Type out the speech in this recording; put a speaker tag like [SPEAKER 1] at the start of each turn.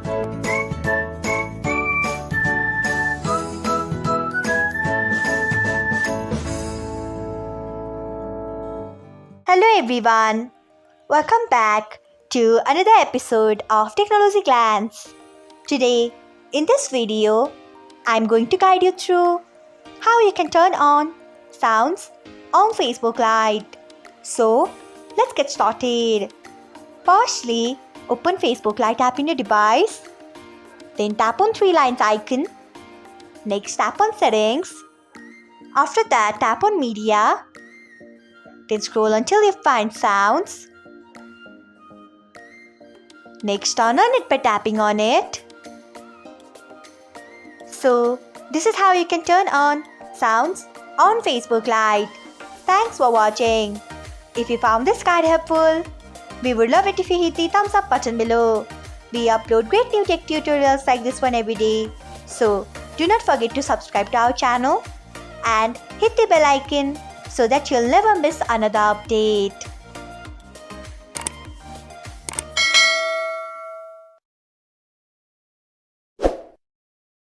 [SPEAKER 1] Hello everyone, welcome back to another episode of Technologyglance. Today, in this video, I'm going to guide you through how you can turn on sounds on Facebook Lite. So, let's get started. Firstly, open Facebook Lite app in your device. Then tap on three lines icon. Next, tap on settings. After that, tap on media. Then scroll until you find sounds. Next, turn on it by tapping on it. So, this is how you can turn on sounds on Facebook Lite. Thanks for watching. If you found this guide helpful, we would love it if you hit the thumbs up button below. We upload great new tech tutorials like this one every day. So, do not forget to subscribe to our channel and hit the bell icon so that you'll never miss another update.